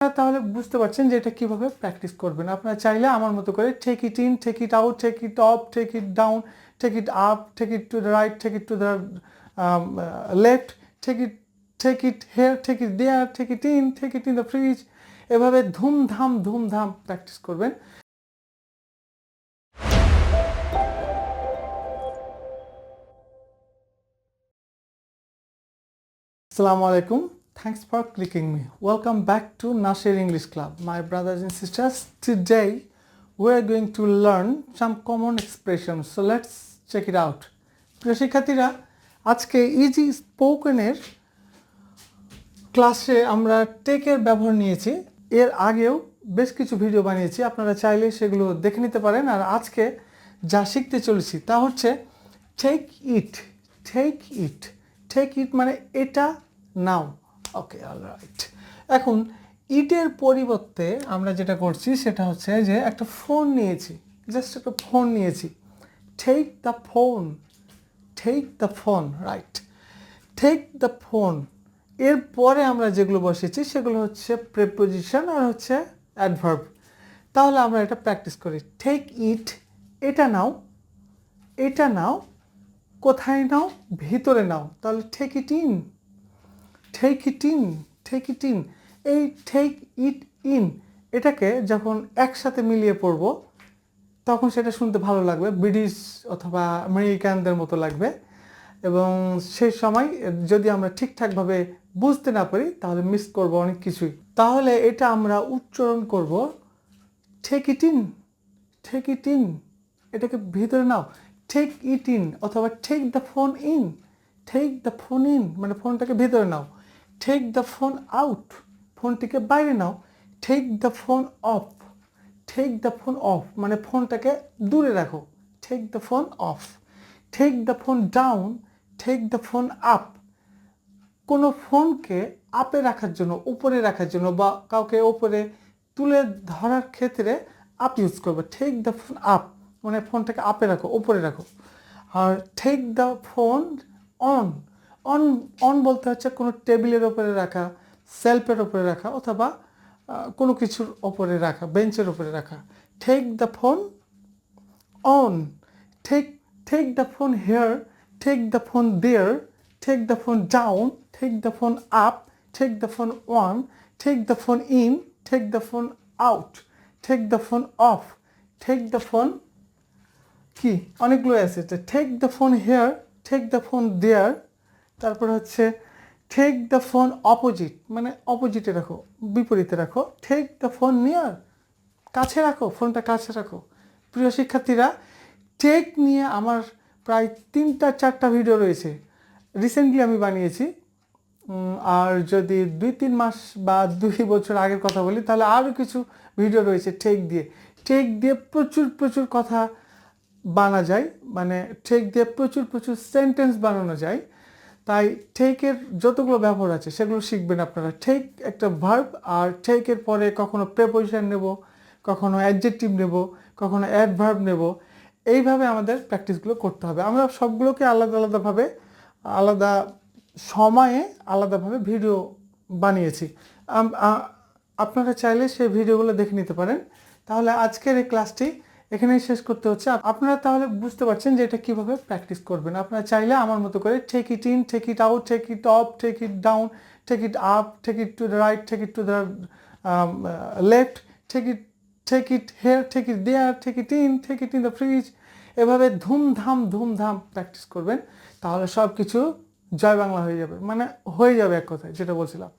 তাহলে বুঝতে পারছেন যে এটা কিভাবে প্র্যাকটিস করবেন। আপনারা চাইলে আমার মতো করে take it in, take it out, take it off, take it down, take it up, take it to the right, take it to the left, take it here, take it there, take it in the fridge, এভাবে ধুমধাম practice করবেন। Assalamu alaikum. Thanks for clicking me. Welcome back to Nasir English Club. My brothers and sisters, today we're going to learn some common expressions. So let's check it out. প্রিয় শিক্ষার্থীরা, আজকে easy স্পোকেনের ক্লাসে আমরা টেকের ব্যবহার নিয়েছি। এর আগেও বেশ কিছু ভিডিও বানিয়েছি, আপনারা চাইলে সেগুলো দেখে নিতে পারেন। আর আজকে যা শিখতে চলেছি তা হচ্ছে টেক ইট। টেক ইট মানে এটা নাও। ওকে, অলরাইট। এখন ইটের পরিবর্তে আমরা যেটা করছি সেটা হচ্ছে যে একটা ফোন নিয়েছি, জাস্ট একটা ফোন নিয়েছি। Take the phone, right. Take the phone এরপরে আমরা যেগুলো বসেছি সেগুলো হচ্ছে প্রিপোজিশন আর হচ্ছে অ্যাডভার্ব। তাহলে আমরা এটা প্র্যাকটিস করি। টেক ইট, এটা নাও। কোথায় নাও? ভিতরে নাও। তাহলে টেক ইট ইন। এই টেক ইট ইন এটাকে যখন একসাথে মিলিয়ে পড়ব তখন সেটা শুনতে ভালো লাগবে, ব্রিটিশ অথবা আমেরিকানদের মতো লাগবে। এবং সেই সময় যদি আমরা ঠিকঠাকভাবে বুঝতে না পারি তাহলে মিস করব অনেক কিছুই। তাহলে এটা আমরা উচ্চারণ করব টেক ইট ইন, এটাকে ভিতরে নাও। টেক ইট ইন অথবা টেক দ্য ফোন ইন, মানে ফোনটাকে ভিতরে নাও। টেক দ্য ফোন আউট, ফোনটিকে বাইরে নাও। টেক দ্য ফোন অফ, মানে ফোনটাকে দূরে রাখো। Take the phone off. Take the phone down, take the phone up. কোনো ফোনকে আপে রাখার জন্য, উপরে রাখার জন্য বা কাউকে উপরে তুলে ধরার ক্ষেত্রে আপ ইউজ করবে। টেক দ্য ফোন আপ মানে ফোনটাকে আপে রাখো, উপরে রাখো। আর টেক দ্য ফোন অন বলতে হচ্ছে কোনো টেবিলের ওপরে রাখা, সেলফের ওপরে রাখা অথবা কোনো কিছুর ওপরে রাখা, বেঞ্চের ওপরে রাখা। Take the phone on. Take the phone here, take the phone there, take the phone down, take the phone up, take the phone on, take the phone in, take the phone out, take the phone off, take the phone কি অনেকগুলো আছে। Take the phone here, take the phone there. তারপর হচ্ছে take the phone opposite, মানে অপোজিটে রাখো, বিপরীতে রাখো। টেক দ্য ফোন নিয়ার, কাছে রাখো, ফোনটা কাছে রাখো। প্রিয় শিক্ষার্থীরা, টেক নিয়ে আমার প্রায় 3-4টা ভিডিও রয়েছে, রিসেন্টলি আমি বানিয়েছি। আর যদি 2-3 মাস বা 2 বছর আগের কথা বলি তাহলে আরও কিছু ভিডিও রয়েছে টেক দিয়ে প্রচুর কথা বানা যায়, মানে টেক দিয়ে প্রচুর সেন্টেন্স বানানো যায়। তাই টেকের যতগুলো ব্যবহার আছে সেগুলো শিখবেন আপনারা। টেক একটা ভার্ব, আর টেকের পরে কখনো প্রিপোজিশন নেব, কখনো অ্যাডজেক্টিভ নেব, কখনো অ্যাডভার্ব নেব। এইভাবে আমাদের প্র্যাকটিসগুলো করতে হবে। আমরা সবগুলোকে আলাদাভাবে আলাদা সময়ে আলাদাভাবে ভিডিও বানিয়েছি, আপনারা চাইলে সেই ভিডিওগুলো দেখে নিতে পারেন। তাহলে আজকের এই ক্লাসটি এখানেই শেষ করতে হচ্ছে। আপনারা তাহলে বুঝতে পারছেন যে এটা কিভাবে প্র্যাকটিস করবেন। আপনারা চাইলে আমার মতো করে take it in, take it out, take it off, take it down, take it up, take it to the right, take it to the left, take it here, take it there, take it in the fridge, এভাবে ধুমধাম practice করবেন। তাহলে সব কিছু জয় বাংলা হয়ে যাবে, মানে হয়ে যাবে এক কথায়, যেটা বলছিলাম।